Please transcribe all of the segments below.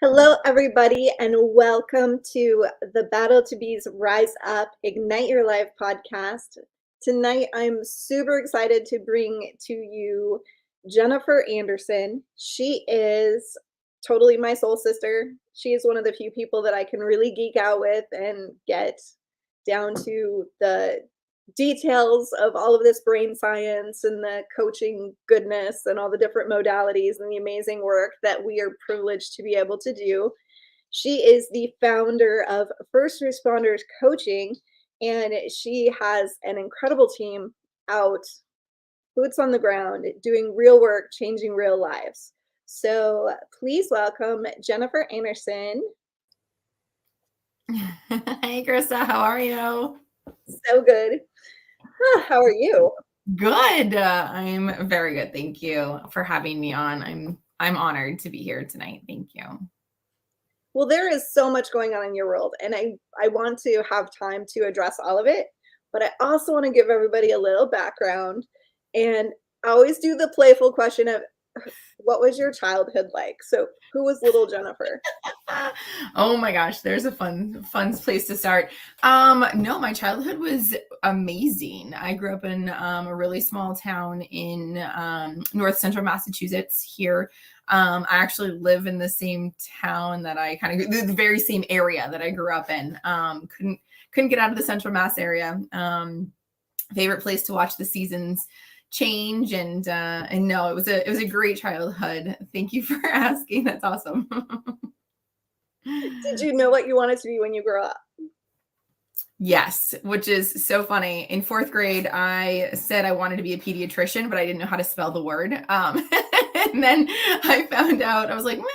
Hello, everybody, and welcome to the Battle to Be's Rise Up, Ignite Your Life podcast. Tonight, I'm super excited to bring to you Jennifer Anderson. She is totally my soul sister. She is one of the few people that I can really geek out with and get down to the details of all of this brain science and the coaching goodness and all the different modalities and the amazing work that we are privileged to be able to do. She is the founder of First Responders Coaching, and she has an incredible team out, boots on the ground, doing real work, changing real lives. So please welcome Jennifer Anderson. Hey, Krista, how are you? So good. How are you? Good. I'm very good. Thank you for having me on. I'm honored to be here tonight. Thank you. Well, there is so much going on in your world, and I want to have time to address all of it, but I also want to give everybody a little background. And I always do the playful question of what was your childhood like? So, who was little Jennifer? Oh my gosh, there's a fun place to start. No, my childhood was amazing. I grew up in a really small town in north central Massachusetts here. I actually live in the same town that I the very same area that I grew up in. Couldn't get out of the central Mass area. Favorite place to watch the seasons change, and no, it was a great childhood. Thank you for asking. That's awesome. Did you know what you wanted to be when you grow up? Yes, which is so funny. In fourth grade, I said I wanted to be a pediatrician, but I didn't know how to spell the word. And then I found out, I was like, well,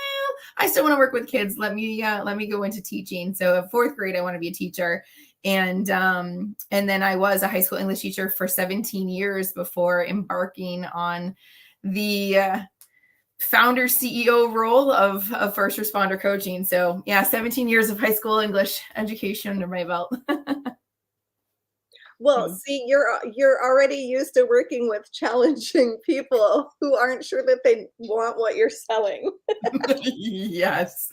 I still want to work with kids. Let me go into teaching. So in fourth grade, I want to be a teacher. And then I was a high school English teacher for 17 years before embarking on the founder CEO role of First Responder Coaching. So yeah, 17 years of high school English education under my belt. Well, see, you're already used to working with challenging people who aren't sure that they want what you're selling. Yes.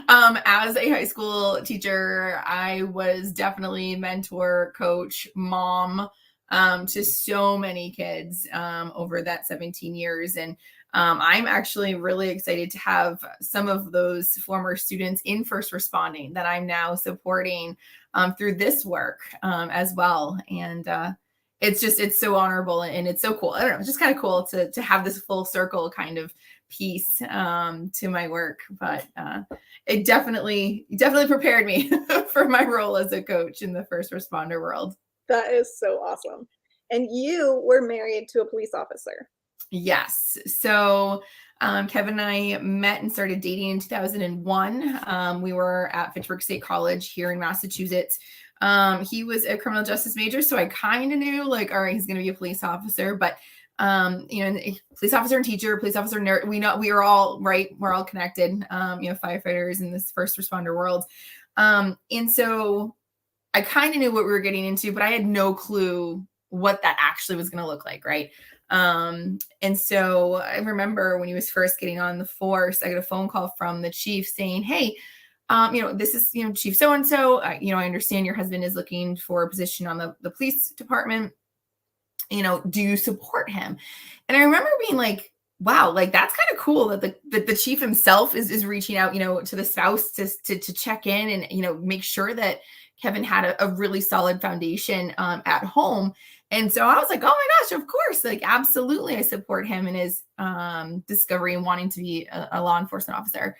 As a high school teacher, I was definitely mentor, coach, mom, to so many kids over that 17 years. And I'm actually really excited to have some of those former students in first responding that I'm now supporting through this work as well. And it's so honorable and it's so cool. I don't know, it's just kind of cool to have this full circle kind of piece to my work. But it definitely prepared me for my role as a coach in the first responder world. That is so awesome. And you were married to a police officer. Yes. So Kevin and I met and started dating in 2001. We were at Fitchburg State College here in Massachusetts. He was a criminal justice major, so I kind of knew, like, all right, he's going to be a police officer. But police officer and teacher, police officer, nerd, we know we are all right. We're all connected. Firefighters in this first responder world, and so I kind of knew what we were getting into, but I had no clue what that actually was going to look like, right? And so I remember when he was first getting on the force, I got a phone call from the chief saying, hey, this is, Chief so-and-so, I understand your husband is looking for a position on the police department. Do you support him? And I remember being like, wow, like that's kind of cool that the chief himself is reaching out, to the spouse to check in and, make sure that Kevin had a really solid foundation at home. And so I was like, oh my gosh, of course, like absolutely, I support him in his discovery and wanting to be a law enforcement officer.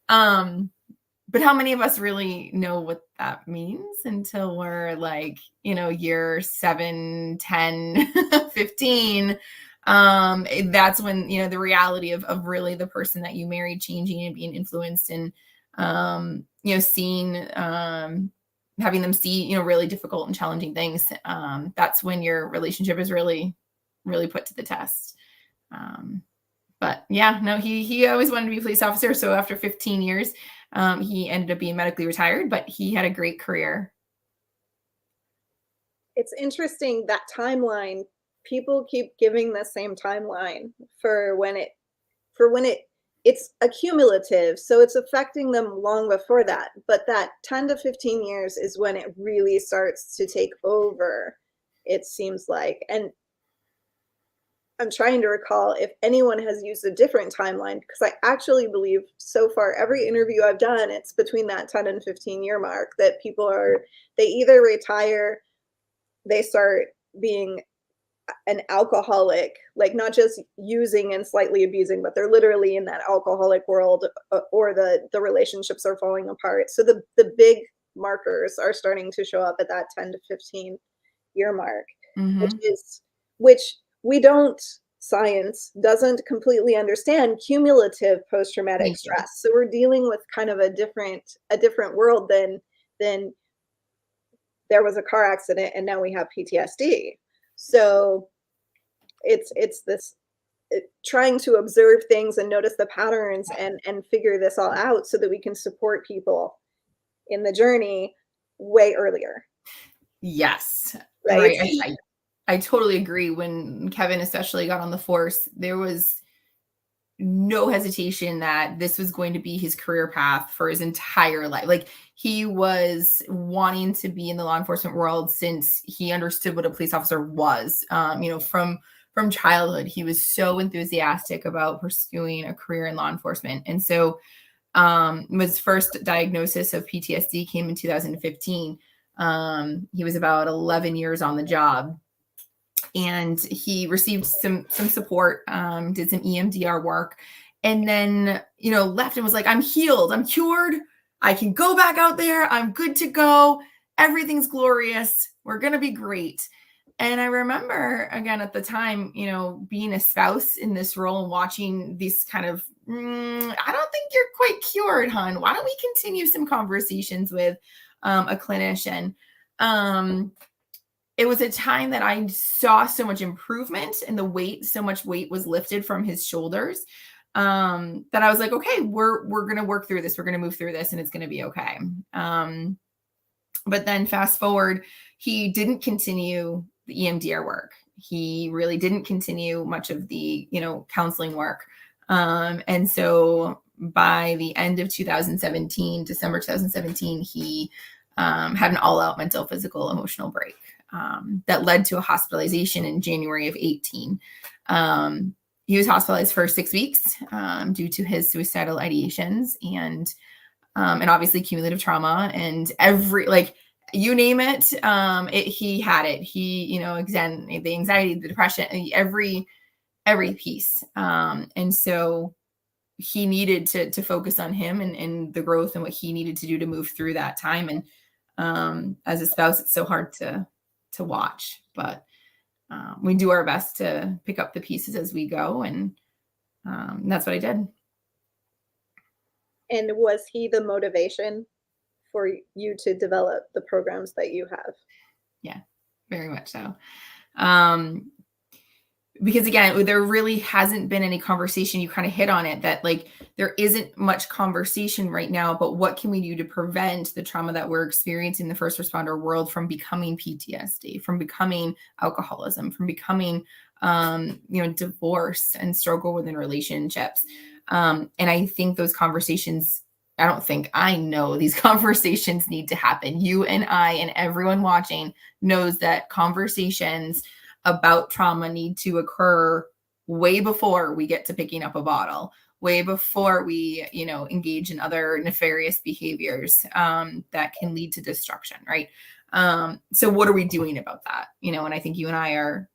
But how many of us really know what that means until we're like, year 7, 10, 15. That's when, the reality of really the person that you married changing and being influenced and, seeing, having them see, really difficult and challenging things. That's when your relationship is really, really put to the test. But yeah, no, he always wanted to be a police officer. So after 15 years, he ended up being medically retired, but he had a great career. It's interesting that timeline. People keep giving the same timeline for when it it's accumulative, so it's affecting them long before that. But that 10 to 15 years is when it really starts to take over, it seems like. And I'm trying to recall if anyone has used a different timeline, because I actually believe so far every interview I've done, it's between that 10 and 15-year mark that people are, they either retire, they start being an alcoholic, like not just using and slightly abusing, but they're literally in that alcoholic world, or the relationships are falling apart. So the big markers are starting to show up at that 10 to 15-year mark, which Mm-hmm. is which we don't science doesn't completely understand cumulative post-traumatic Thank you. stress. So we're dealing with kind of a different world than there was a car accident and now we have PTSD. So it's this trying to observe things and notice the patterns and figure this all out so that we can support people in the journey way earlier, Yes. right? Right. I totally agree. When Kevin especially got on the force, there was no hesitation that this was going to be his career path for his entire life. Like, he was wanting to be in the law enforcement world since he understood what a police officer was. From childhood, he was so enthusiastic about pursuing a career in law enforcement. And so his first diagnosis of PTSD came in 2015. He was about 11 years on the job, and he received some support, did some EMDR work, and then left and was like, I'm healed, I'm cured, I can go back out there, I'm good to go, everything's glorious, we're gonna be great. And I remember, again, at the time, being a spouse in this role and watching these kind of, I don't think you're quite cured, hon. Why don't we continue some conversations with a clinician? It was a time that I saw so much improvement, and so much weight was lifted from his shoulders, that I was like, okay, we're going to work through this. We're going to move through this, and it's going to be okay. But then fast forward, he didn't continue the EMDR work. He really didn't continue much of the, counseling work. And so by the end of 2017, December 2017, he had an all-out mental, physical, emotional break that led to a hospitalization in January of 18. He was hospitalized for 6 weeks due to his suicidal ideations and obviously cumulative trauma, and you name it, he had it. He, again, the anxiety, the depression, every piece. And so he needed to focus on him and the growth and what he needed to do to move through that time. And as a spouse, it's so hard to watch, but we do our best to pick up the pieces as we go. And that's what I did. And was he the motivation for you to develop the programs that you have? Yeah, very much so. Because again, there really hasn't been any conversation. You kind of hit on it, that like there isn't much conversation right now about what can we do to prevent the trauma that we're experiencing in the first responder world from becoming PTSD, from becoming alcoholism, from becoming divorce and struggle within relationships. And I think those conversations, I know these conversations need to happen. You and I and everyone watching knows that conversations about trauma need to occur way before we get to picking up a bottle, way before we, engage in other nefarious behaviors that can lead to destruction, right? So what are we doing about that? And I think you and I are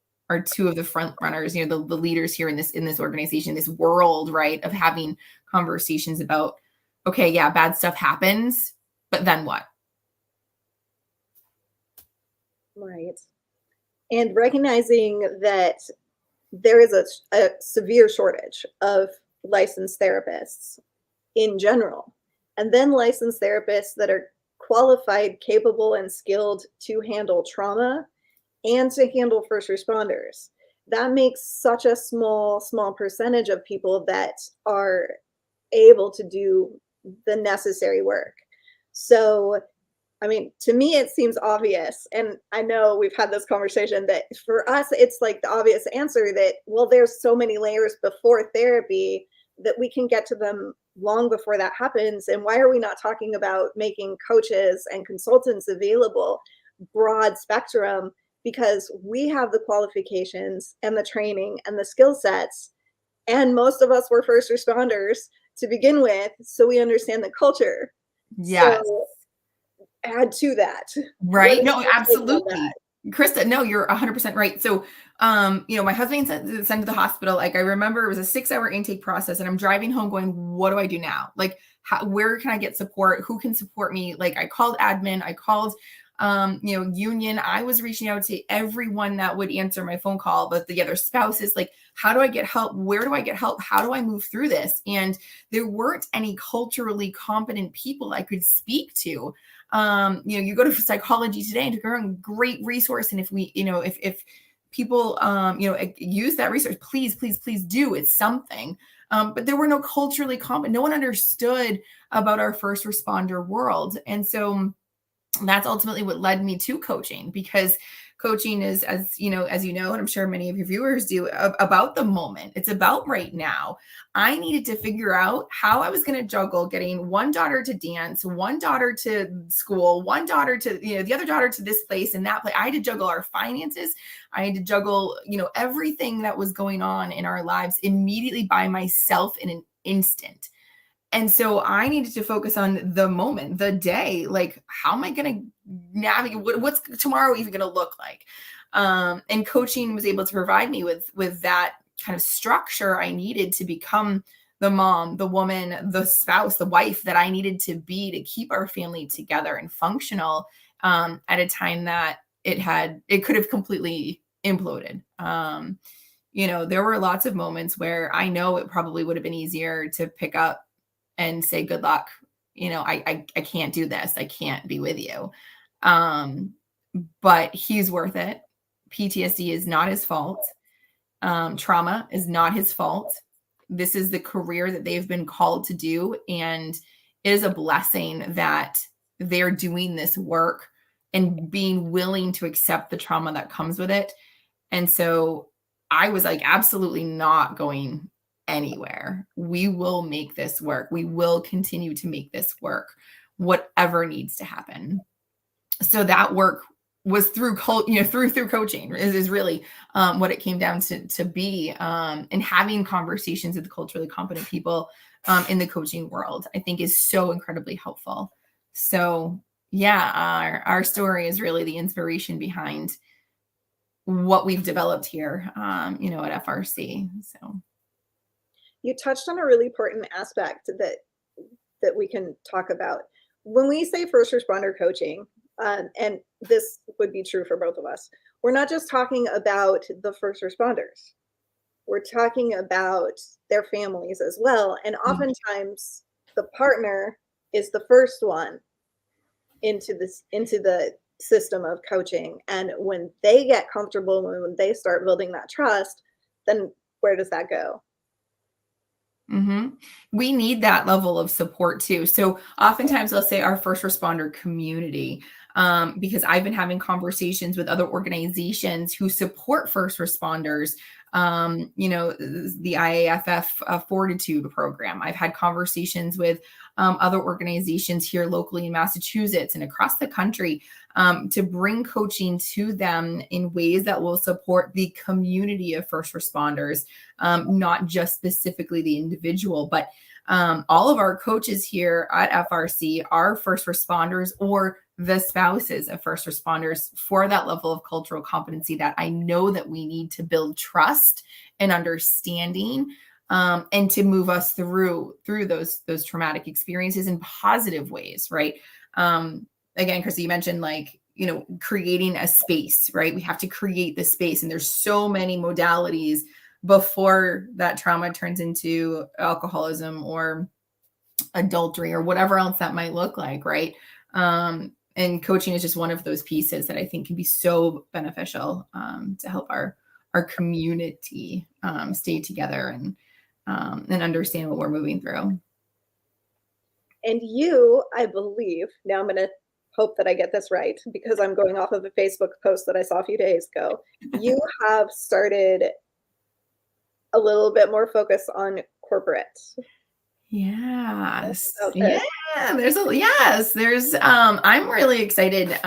two of the front runners, the leaders here in this organization, this world, right, of having conversations about, okay, yeah, bad stuff happens, but then what? Right. And recognizing that there is a severe shortage of licensed therapists in general, and then licensed therapists that are qualified, capable, and skilled to handle trauma and to handle first responders. That makes such a small percentage of people that are able to do the necessary work. So I mean, to me, it seems obvious. And I know we've had this conversation that for us, it's like the obvious answer that, well, there's so many layers before therapy. that we can get to them long before that happens? And why are we not talking about making coaches and consultants available, broad spectrum? Because we have the qualifications and the training and the skill sets, and most of us were first responders to begin with, so we understand the culture. Yes. So add to that. Right. No, absolutely. Krista, no, you're 100% right. So, my husband sent to the hospital. Like, I remember it was a 6-hour intake process, and I'm driving home going, what do I do now? Like, where can I get support? Who can support me? Like, I called admin, I called, union. I was reaching out to everyone that would answer my phone call, but the other spouses, like, how do I get help? Where do I get help? How do I move through this? And there weren't any culturally competent people I could speak to. You go to Psychology Today and they're a great resource. And if we, if people, use that resource, please, please, please do. It's something. But there were no culturally competent. No one understood about our first responder world. And so that's ultimately what led me to coaching, because coaching is, as you know, and I'm sure many of your viewers do, about the moment. It's about right now. I needed to figure out how I was going to juggle getting one daughter to dance, one daughter to school, one daughter to, the other daughter to this place and that place. I had to juggle our finances. I had to juggle, everything that was going on in our lives immediately by myself in an instant. And so I needed to focus on the moment, the day, like, how am I going to navigate? What's tomorrow even going to look like? And coaching was able to provide me with that kind of structure I needed to become the mom, the woman, the spouse, the wife that I needed to be to keep our family together and functional at a time that it could have completely imploded. There were lots of moments where I know it probably would have been easier to pick up and say, good luck. I can't do this. I can't be with you. But he's worth it. PTSD is not his fault. Trauma is not his fault. This is the career that they've been called to do. And it is a blessing that they're doing this work and being willing to accept the trauma that comes with it. And so I was like, absolutely not going anywhere. We will make this work. We will continue to make this work, whatever needs to happen. So that work was through coaching is really what it came down to be, and having conversations with culturally competent people in the coaching world, I think, is so incredibly helpful. So yeah, our story is really the inspiration behind what we've developed here, at FRC. So. You touched on a really important aspect that we can talk about. When we say first responder coaching, and this would be true for both of us, we're not just talking about the first responders. We're talking about their families as well. And oftentimes the partner is the first one into the system of coaching. And when they get comfortable, when they start building that trust, then where does that go? Mm-hmm. We need that level of support too. So oftentimes I'll say our first responder community, because I've been having conversations with other organizations who support first responders. The IAFF Fortitude program. I've had conversations with other organizations here locally in Massachusetts and across the country to bring coaching to them in ways that will support the community of first responders, not just specifically the individual, but all of our coaches here at FRC are first responders or the spouses of first responders for that level of cultural competency that I know that we need to build trust and understanding, and to move us through those traumatic experiences in positive ways, right? Again, Krista, you mentioned creating a space, right? We have to create the space, and there's so many modalities before that trauma turns into alcoholism or adultery or whatever else that might look like, right? And coaching is just one of those pieces that I think can be so beneficial to help our community stay together and understand what we're moving through. And you, I believe, now I'm going to hope that I get this right because I'm going off of a Facebook post that I saw a few days ago. You have started a little bit more focus on corporate. Yes. About Yeah. this. There's I'm really excited.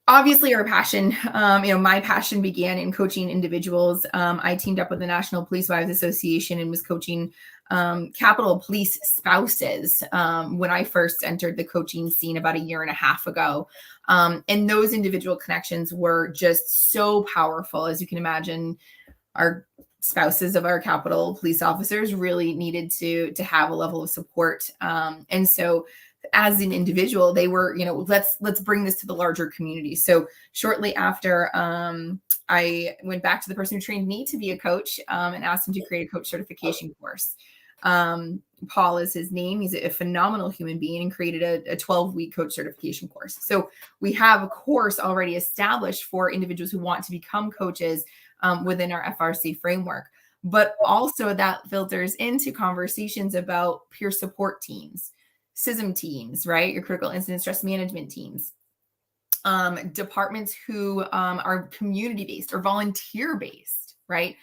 Obviously our passion, my passion began in coaching individuals. I teamed up with the National Police Wives Association and was coaching Capitol Police spouses when I first entered the coaching scene about a year and a half ago. And those individual connections were just so powerful. As you can imagine, our spouses of our Capitol police officers really needed to have a level of support. And so as an individual, they were, let's bring this to the larger community. So shortly after, I went back to the person who trained me to be a coach and asked him to create a coach certification course. Paul is his name. He's a phenomenal human being and created a 12-week coach certification course. So we have a course already established for individuals who want to become coaches within our FRC framework. But also that filters into conversations about peer support teams, CISM teams, right? Your critical incident stress management teams, departments who are community-based or volunteer-based, right?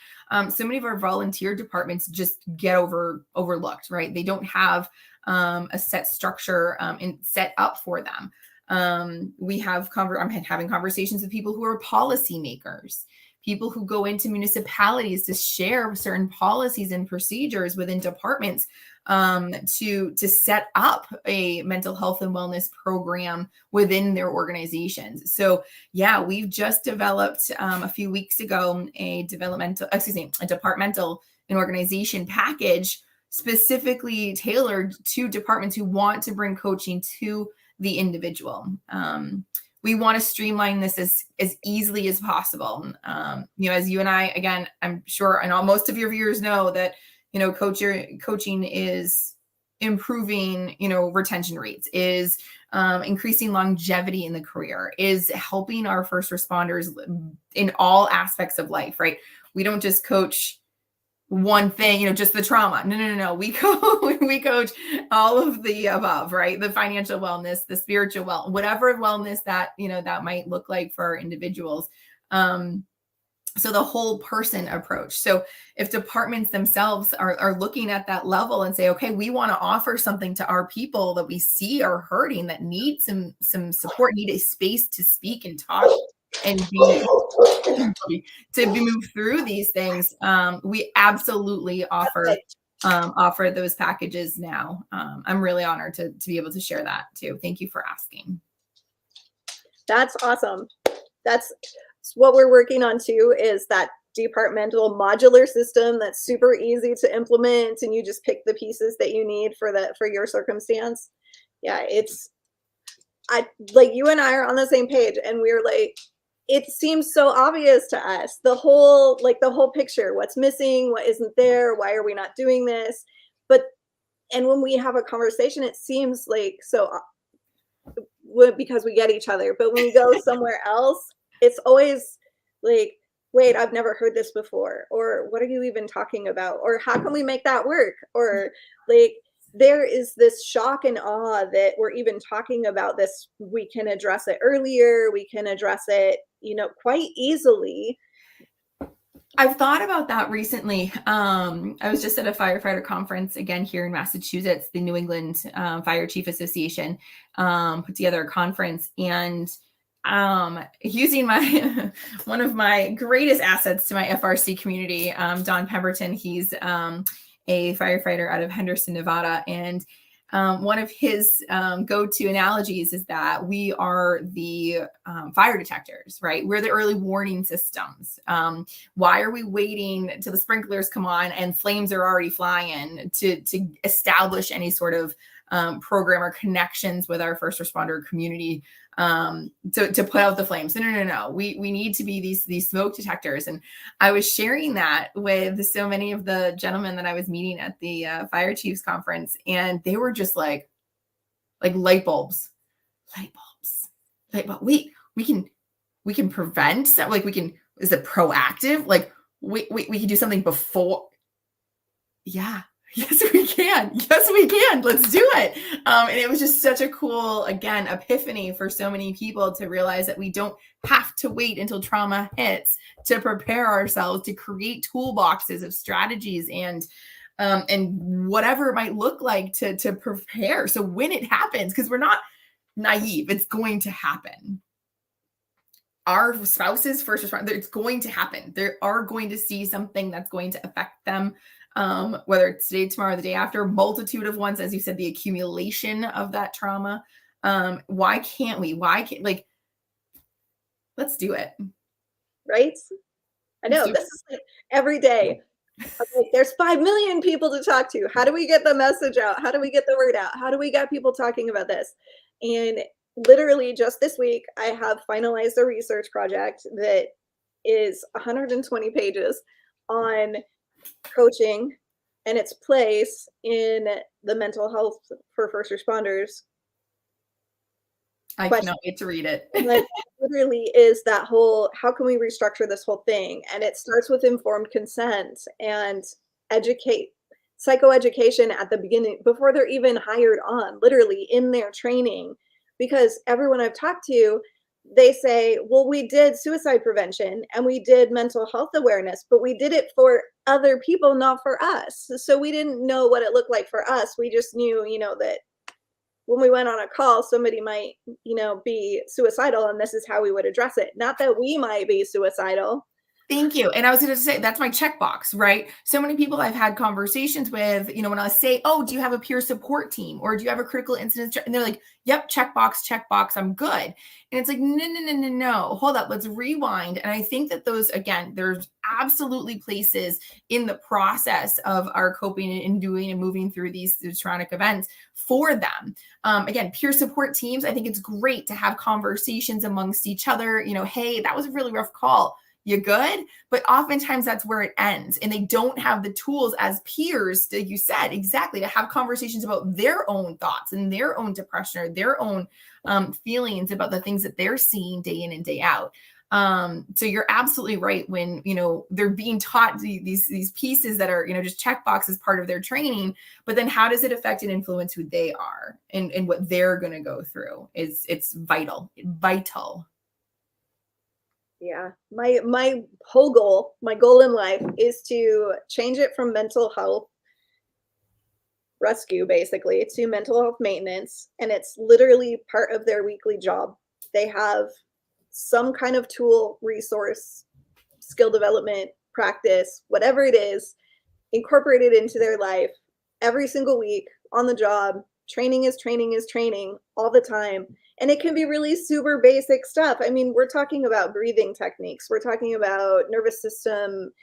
So many of our volunteer departments just get overlooked, right? They don't have a set structure and set up for them. I'm having conversations with people who are policymakers, people who go into municipalities to share certain policies and procedures within departments to set up a mental health and wellness program within their organizations. So yeah, we've just developed a few weeks ago a departmental and organization package specifically tailored to departments who want to bring coaching to the individual. We want to streamline this as easily as possible. As you and I, again, I'm sure, and most of your viewers know that, coaching is improving, retention rates, is increasing longevity in the career, is helping our first responders in all aspects of life, right? We don't just coach one thing, just the trauma. No. We coach all of the above, right? The financial wellness, the spiritual whatever wellness that, that might look like for our individuals. So the whole person approach. So if departments themselves are looking at that level and say, okay, we want to offer something to our people that we see are hurting, that need some support, need a space to speak and talk and to move through these things, we absolutely offer those packages now. I'm really honored to be able to share that too. Thank you for asking. That's awesome. That's what we're working on too, is that departmental modular system that's super easy to implement, and you just pick the pieces that you need for your circumstance. Yeah, like you and I are on the same page, and we're like, it seems so obvious to us, the whole picture, what's missing, what isn't there, why are we not doing this? And when we have a conversation, it seems like because we get each other, but when we go somewhere else, it's always like, wait, I've never heard this before, or what are you even talking about, or how can we make that work, or like, there is this shock and awe that we're even talking about this. We can address it earlier. We can address it, quite easily. I've thought about that recently. I was just at a firefighter conference again here in Massachusetts. The New England Fire Chief Association put together a conference, and using one of my greatest assets to my FRC community, Don Pemberton. He's a firefighter out of Henderson, Nevada. And one of his go-to analogies is that we are the fire detectors, right? We're the early warning systems. Why are we waiting till the sprinklers come on and flames are already flying to establish any sort of program or connections with our first responder community to put out the flames? No. We need to be these smoke detectors. And I was sharing that with so many of the gentlemen that I was meeting at the Fire Chiefs Conference, and they were just like light bulbs. Wait, we can prevent that. Like is it proactive? Like we can do something before. Yeah. Yes, we can. Yes, we can. Let's do it. And it was just such a cool, again, epiphany for so many people to realize that we don't have to wait until trauma hits to prepare ourselves, to create toolboxes of strategies and whatever it might look like to prepare. So when it happens, because we're not naive, it's going to happen. Our spouses, first responder, it's going to happen. They are going to see something that's going to affect them, whether it's today, tomorrow, the day after, multitude of ones, as you said, the accumulation of that trauma. Why can't we? Like, let's do it. Right? I know, this is like every day. Okay, there's 5 million people to talk to. How do we get the message out? How do we get the word out? How do we get people talking about this? And literally just this week, I have finalized a research project that is 120 pages on coaching and its place in the mental health for first responders. I cannot wait to read it. Like, literally is that whole, how can we restructure this whole thing? And it starts with informed consent and psychoeducation at the beginning before they're even hired on, literally in their training. Because everyone I've talked to, they say, well, we did suicide prevention and we did mental health awareness, but we did it for other people, not for us. So we didn't know what it looked like for us. We just knew, that when we went on a call, somebody might, be suicidal, and this is how we would address it. Not that we might be suicidal. Thank you. And I was going to say, that's my checkbox, right? So many people I've had conversations with, when I say, oh, do you have a peer support team or do you have a critical incident? And they're like, yep, checkbox, I'm good. And it's like, no, hold up, let's rewind. And I think that those, again, there's absolutely places in the process of our coping and doing and moving through these traumatic events for them. Again, peer support teams, I think it's great to have conversations amongst each other. Hey, that was a really rough call. You good? But oftentimes that's where it ends. And they don't have the tools as peers, like you said, exactly, to have conversations about their own thoughts and their own depression or their own feelings about the things that they're seeing day in and day out. So you're absolutely right when, they're being taught these pieces that are, just checkbox as part of their training, but then how does it affect and influence who they are and what they're going to go through it's vital. Yeah. My whole goal, my goal in life is to change it from mental health rescue, basically, to mental health maintenance. And it's literally part of their weekly job. They have some kind of tool, resource, skill development, practice, whatever it is, incorporated into their life every single week on the job. Training is training all the time. And it can be really super basic stuff. I mean, we're talking about breathing techniques. We're talking about nervous system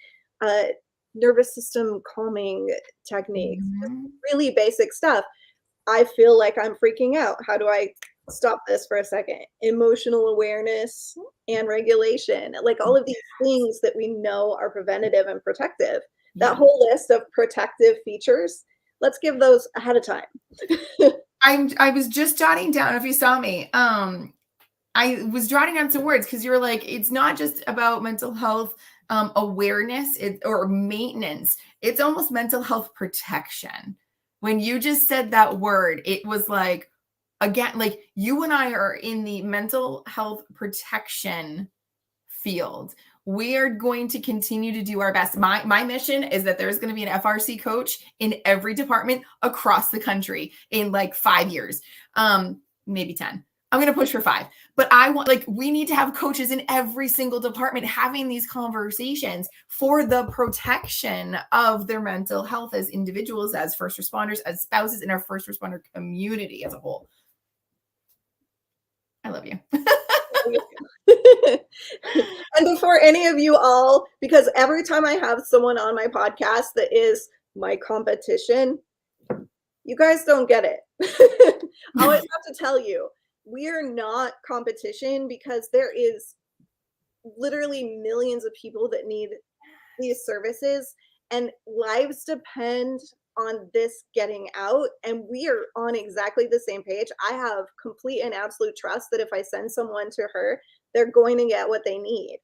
calming techniques, really basic stuff. I feel like I'm freaking out. How do I stop this for a second? Emotional awareness and regulation, like all of these things that we know are preventative and protective. That whole list of protective features, let's give those ahead of time. I was just jotting down, if you saw me, I was jotting down some words because you were like, it's not just about mental health awareness or maintenance. It's almost mental health protection. When you just said that word, it was like, again, like you and I are in the mental health protection field. We are going to continue to do our best. My mission is that there's going to be an FRC coach in every department across the country in like 5 years, maybe 10. I'm going to push for 5, but we need to have coaches in every single department having these conversations for the protection of their mental health as individuals, as first responders, as spouses, in our first responder community as a whole. I love you. And before any of you all, because every time I have someone on my podcast that is my competition, you guys don't get it. I always have to tell you, we are not competition because there is literally millions of people that need these services and lives depend on this getting out, and we are on exactly the same page. I have complete and absolute trust that if I send someone to her, they're going to get what they need.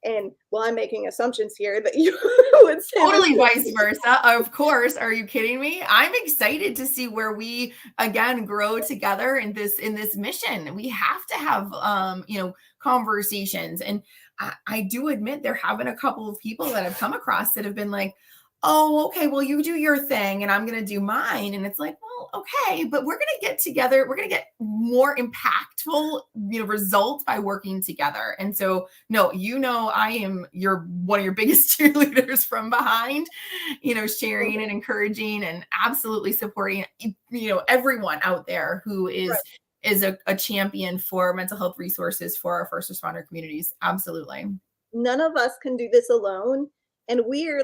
And well, I'm making assumptions here that you would say Totally vice versa. Of course. Are you kidding me? I'm excited to see where we again grow together in this mission. We have to have conversations. And I do admit there have been a couple of people that I've come across that have been like, oh, okay, well, you do your thing and I'm going to do mine. And it's like, well, okay, but we're going to get together. We're going to get more impactful, results by working together. And so, no, I am one of your biggest cheerleaders from behind, sharing and encouraging and absolutely supporting, everyone out there who is a champion for mental health resources for our first responder communities. Absolutely. None of us can do this alone. And we're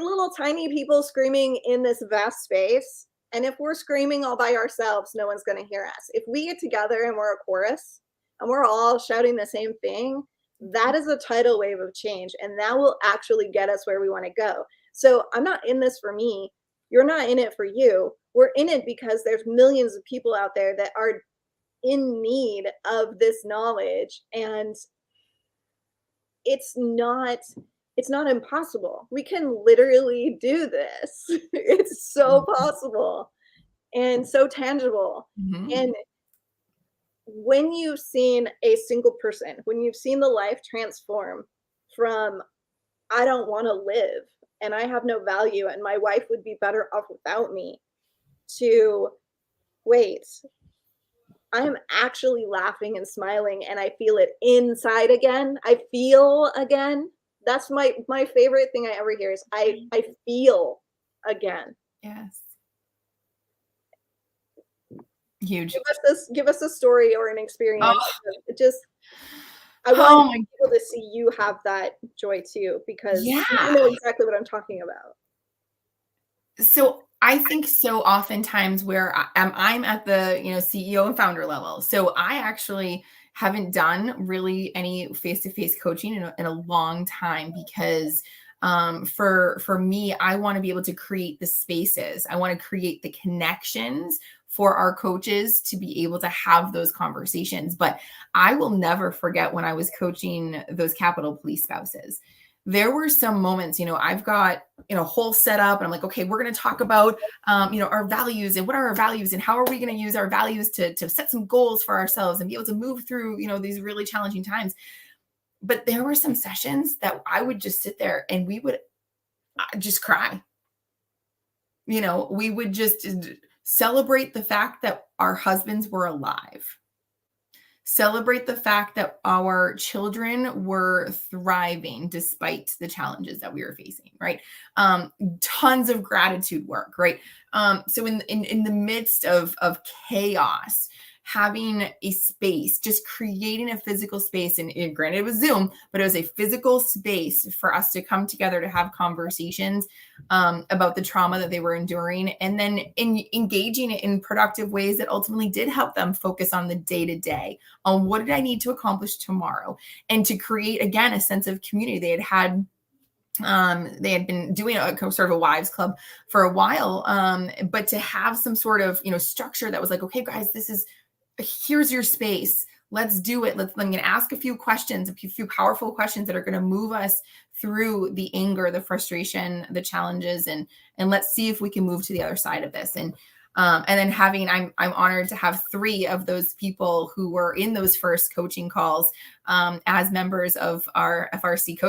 little tiny people screaming in this vast space. And if we're screaming all by ourselves, no one's going to hear us. If we get together and we're a chorus and we're all shouting the same thing, that is a tidal wave of change. And that will actually get us where we want to go. So I'm not in this for me. You're not in it for you. We're in it because there's millions of people out there that are in need of this knowledge. And it's not impossible. We can literally do this. It's so possible and so tangible. Mm-hmm. And when you've seen a single person, when you've seen the life transform from, I don't want to live and I have no value and my wife would be better off without me, to, wait, I'm actually laughing and smiling and I feel it inside again. I feel again. That's my favorite thing I ever hear is I feel again. Yes. Huge. Give us a story or an experience. Oh. I want people to see you have that joy too, because you know exactly what I'm talking about. So I think so oftentimes where I'm at the, CEO and founder level. So I actually haven't done really any face-to-face coaching in a long time because for me, I want to be able to create the spaces. I want to create the connections for our coaches to be able to have those conversations. But I will never forget when I was coaching those Capitol Police spouses. There were some moments, I've got, whole setup and I'm like, okay, we're going to talk about, our values and what are our values and how are we going to use our values to set some goals for ourselves and be able to move through, these really challenging times. But there were some sessions that I would just sit there and we would just cry. We would just celebrate the fact that our husbands were alive. Celebrate the fact that our children were thriving despite the challenges that we were facing, right? Tons of gratitude work, right? So in the midst of chaos, having a space, just creating a physical space, and granted it was Zoom, but it was a physical space for us to come together to have conversations about the trauma that they were enduring, and then engaging it in productive ways that ultimately did help them focus on the day-to-day, on what did I need to accomplish tomorrow, and to create, again, a sense of community. They had been doing a sort of a wives club for a while, but to have some sort of, structure that was like, okay, guys, here's your space. Let's do it. I'm going to ask a few questions, a few powerful questions that are going to move us through the anger, the frustration, the challenges, and let's see if we can move to the other side of this. And then I'm honored to have 3 of those people who were in those first coaching calls as members of our FRC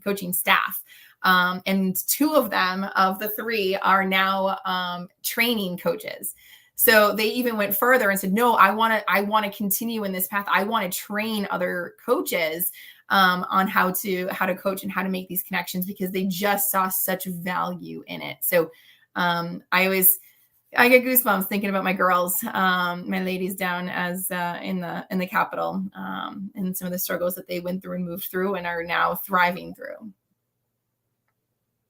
coaching staff. And 2 of them, of the 3, are now training coaches. So they even went further and said, no, I want to continue in this path. I want to train other coaches on how to coach and how to make these connections, because they just saw such value in it. So I get goosebumps thinking about my girls, my ladies down as in the Capitol, and some of the struggles that they went through and moved through and are now thriving through.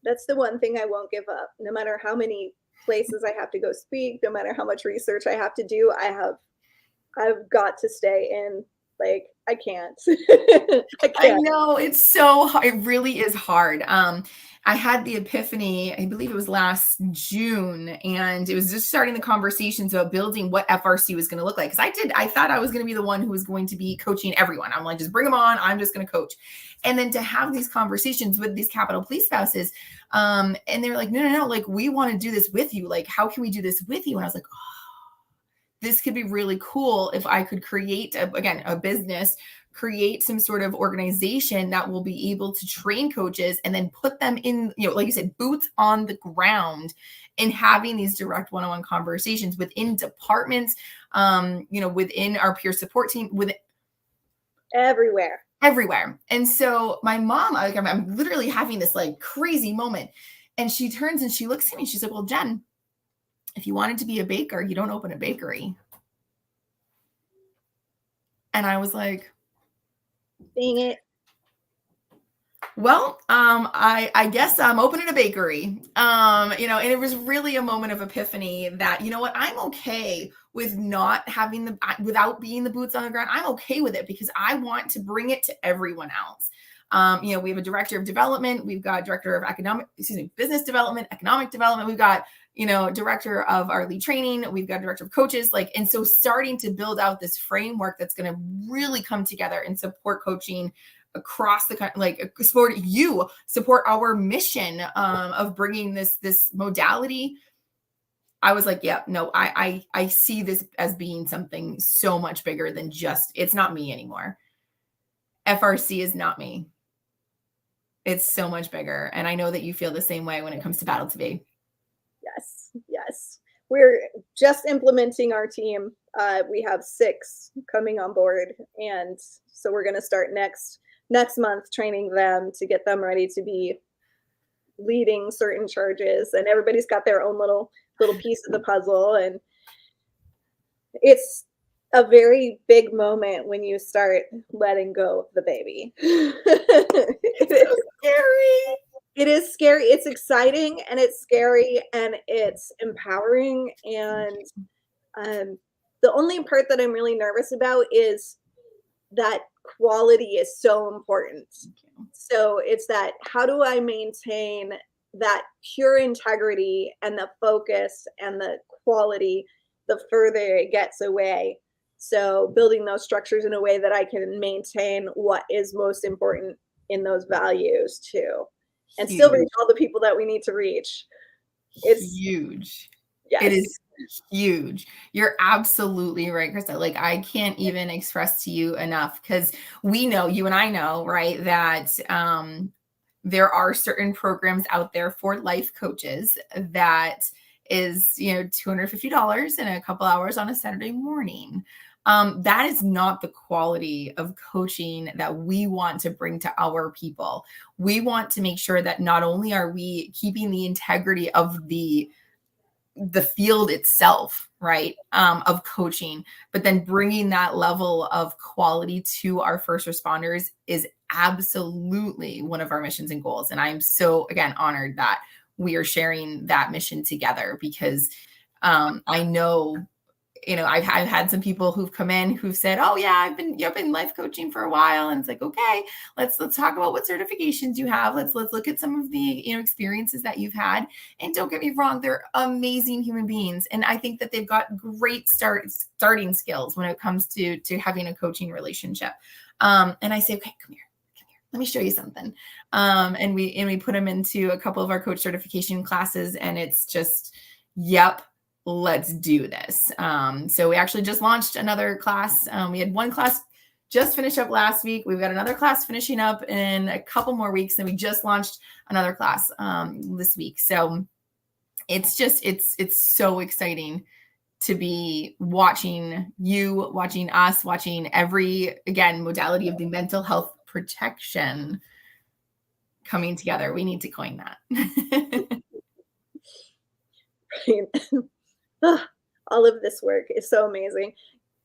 That's the one thing I won't give up, no matter how many places I have to go speak, no matter how much research I have to do. I've got to stay in. Like, I can't. I know, it's so hard. It really is hard. I had the epiphany, I believe it was last June, and it was just starting the conversations about building what FRC was going to look like. Because I thought I was going to be the one who was going to be coaching everyone. I'm like, just bring them on. I'm just going to coach. And then to have these conversations with these Capitol Police spouses, and they were like, no, like, we want to do this with you. Like, how can we do this with you? And I was like, oh, this could be really cool if I could create, a business, create some sort of organization that will be able to train coaches and then put them in, like you said, boots on the ground and having these direct one-on-one conversations within departments, within our peer support team, with everywhere. And so my mom, like, I'm literally having this like crazy moment, and she turns and she looks at me. She's like, well, Jen, if you wanted to be a baker, you don't open a bakery. And I was like, Dang it. Well, I guess I'm opening a bakery, and it was really a moment of epiphany that, you know what, I'm okay with not having without being the boots on the ground. I'm okay with it because I want to bring it to everyone else. We have a director of development. We've got director of business development, economic development. We've got, director of our lead training. We've got director of coaches, and so starting to build out this framework that's going to really come together and support coaching across the country, support our mission of bringing this modality. I was like, yeah, no, I see this as being something so much bigger than just, it's not me anymore. FRC is not me. It's so much bigger. And I know that you feel the same way when it comes to Battle to Be. Yes. We're just implementing our team. We have 6 coming on board. And so we're going to start next month training them to get them ready to be leading certain charges. And everybody's got their own little piece of the puzzle. And it's a very big moment when you start letting go of the baby. It's so scary. It is scary. It's exciting and it's scary and it's empowering. And the only part that I'm really nervous about is that quality is so important. So it's that, how do I maintain that pure integrity and the focus and the quality the further it gets away? So building those structures in a way that I can maintain what is most important in those values too. And still reach all the people that we need to reach. It's huge. Yes. It is huge. You're absolutely right, Krista. Like, I can't even express to you enough, because we know, you and I know, right, that there are certain programs out there for life coaches that is, $250 and a couple hours on a Saturday morning. That is not the quality of coaching that we want to bring to our people. We want to make sure that not only are we keeping the integrity of the field itself, right, of coaching, but then bringing that level of quality to our first responders is absolutely one of our missions and goals. And I'm so, again, honored that we are sharing that mission together, because I know, I've had some people who've come in who've said, oh yeah, I've been life coaching for a while. And it's like, okay, let's talk about what certifications you have. Let's look at some of the, experiences that you've had. And don't get me wrong, they're amazing human beings. And I think that they've got great starting skills when it comes to having a coaching relationship. And I say, okay, come here. Let me show you something. And we put them into a couple of our coach certification classes, and it's just, yep, let's do this. So we actually just launched another class. We had one class just finish up last week. We've got another class finishing up in a couple more weeks. And we just launched another class this week. So it's so exciting to be watching you, watching us, watching every, again, modality of the mental health protection coming together. We need to coin that. All of this work is so amazing.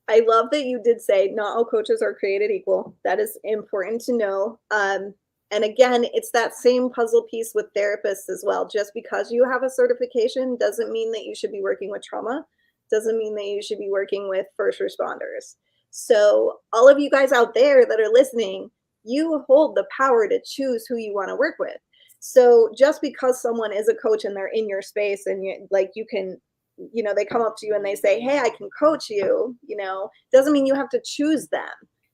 I love that you did say not all coaches are created equal. That is important to know. And again, it's that same puzzle piece with therapists as well. Just because you have a certification doesn't mean that you should be working with trauma, doesn't mean that you should be working with first responders. So all of you guys out there that are listening, you hold the power to choose who you want to work with. So just because someone is a coach and they're in your space and you can, they come up to you and they say, hey, I can coach you, doesn't mean you have to choose them.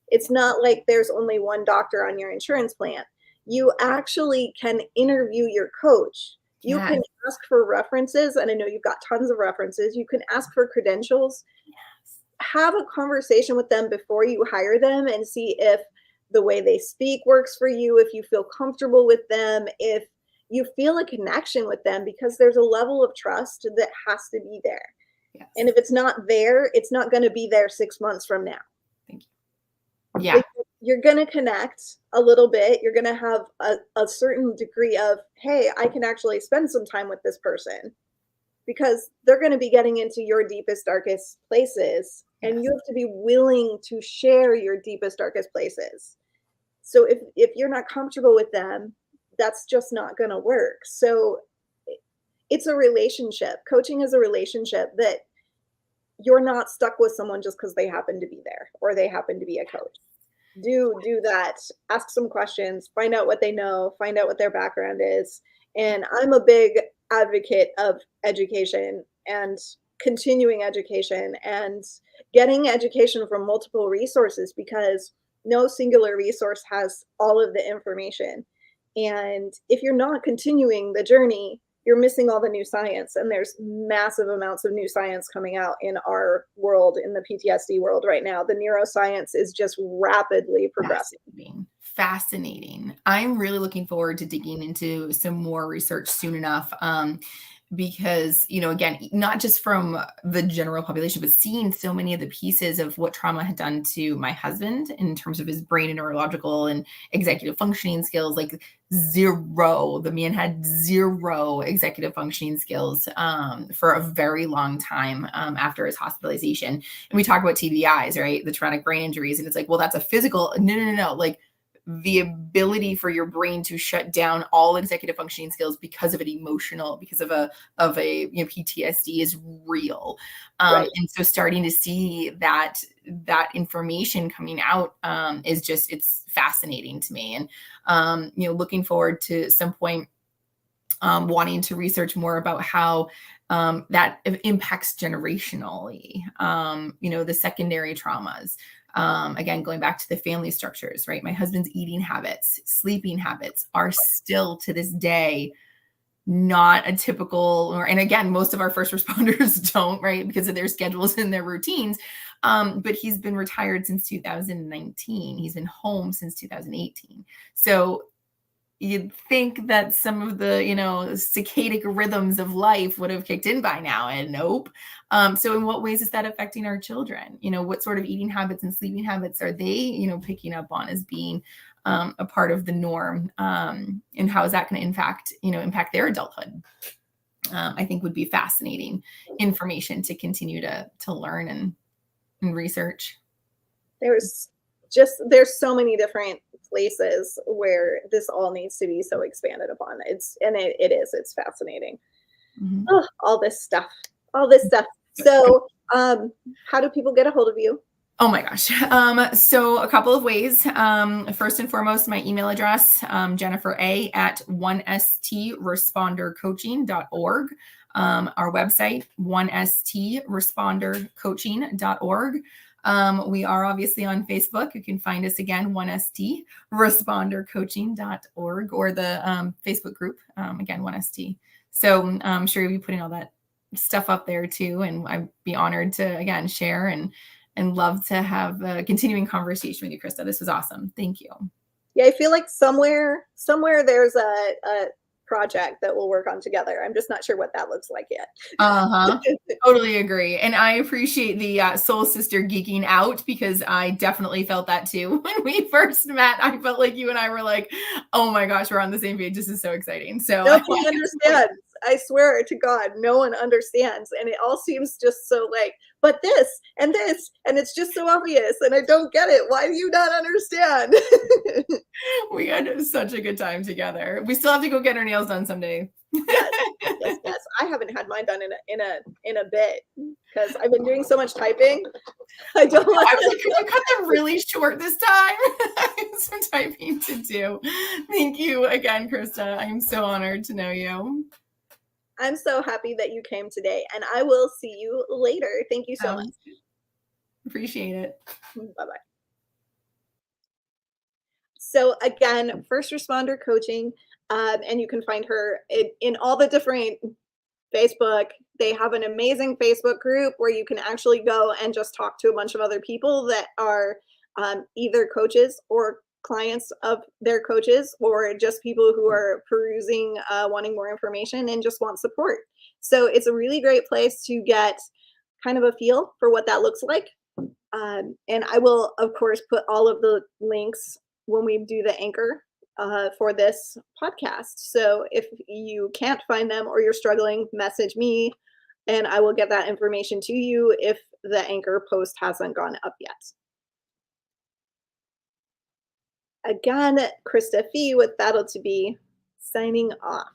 It's not like there's only one doctor on your insurance plan. You actually can interview your coach. You Yes. can ask for references, and I know you've got tons of references. You can ask for credentials. Yes. Have a conversation with them before you hire them and see if the way they speak works for you, if you feel comfortable with them, if you feel a connection with them, because there's a level of trust that has to be there. Yes. And if it's not there, it's not going to be there 6 months from now. Thank you. Yeah. You're going to connect a little bit. You're going to have a certain degree of, hey, I can actually spend some time with this person, because they're going to be getting into your deepest, darkest places. Yes. And you have to be willing to share your deepest, darkest places. So if you're not comfortable with them, that's just not going to work. So it's a relationship. Coaching is a relationship that you're not stuck with someone just because they happen to be there or they happen to be a coach. Do that. Ask some questions, find out what they know, find out what their background is. And I'm a big advocate of education and continuing education and getting education from multiple resources, because no singular resource has all of the information. And if you're not continuing the journey, you're missing all the new science. And there's massive amounts of new science coming out in our world, in the PTSD world right now. The neuroscience is just rapidly progressing. Fascinating. I'm really looking forward to digging into some more research soon enough. Because, again, not just from the general population, but seeing so many of the pieces of what trauma had done to my husband in terms of his brain and neurological and executive functioning skills, like zero. The man had zero executive functioning skills for a very long time after his hospitalization. And we talk about TBIs, right? The traumatic brain injuries. And it's like, well, that's a physical. No. Like, the ability for your brain to shut down all executive functioning skills because of an emotional, because of a PTSD is real. Right. And so starting to see that information coming out is just, it's fascinating to me. And, looking forward to some point wanting to research more about how that impacts generationally, the secondary traumas. Again, going back to the family structures, right? My husband's eating habits, sleeping habits are still to this day not a typical, and again, most of our first responders don't, right? Because of their schedules and their routines. But he's been retired since 2019. He's been home since 2018. So you'd think that some of the, circadian rhythms of life would have kicked in by now, and nope. So in what ways is that affecting our children? What sort of eating habits and sleeping habits are they, picking up on as being a part of the norm? And how is that going to impact their adulthood? I think would be fascinating information to continue to learn and research. There's so many different places where this all needs to be so expanded upon. It's fascinating. Mm-hmm. Oh, all this stuff. So how do people get a hold of you? Oh my gosh. So a couple of ways. First and foremost, my email address, jennifer.1strespondercoaching.org. Our website, 1strespondercoaching.org. We are obviously on Facebook. You can find us again, 1strespondercoaching.org, or the Facebook group, again, 1st. So I'm sure you'll be putting all that stuff up there too. And I'd be honored to, again, share and love to have a continuing conversation with you, Krista. This was awesome. Thank you. Yeah, I feel like somewhere there's a project that we'll work on together. I'm just not sure what that looks like yet. Totally agree. And I appreciate the soul sister geeking out, because I definitely felt that too. When we first met, I felt like you and I were like, oh my gosh, we're on the same page. This is so exciting. So no one understands. I swear to God, no one understands. And it all seems just so like, but this, and it's just so obvious. And I don't get it. Why do you not understand? We had such a good time together. We still have to go get our nails done someday. Yes. I haven't had mine done in a bit, because I've been doing so much typing. I don't I want was like, can you cut them really short this time? I have some typing to do. Thank you again, Krista. I'm so honored to know you. I'm so happy that you came today, and I will see you later. Thank you so much. Appreciate it. Bye-bye. So again, first responder coaching, and you can find her in all the different Facebook. They have an amazing Facebook group where you can actually go and just talk to a bunch of other people that are either coaches or clients of their coaches, or just people who are perusing, wanting more information and just want support. So it's a really great place to get kind of a feel for what that looks like. And I will, of course, put all of the links when we do the anchor for this podcast. So if you can't find them or you're struggling, message me and I will get that information to you if the anchor post hasn't gone up yet. Again, Krista Fee with Battle to Be, signing off.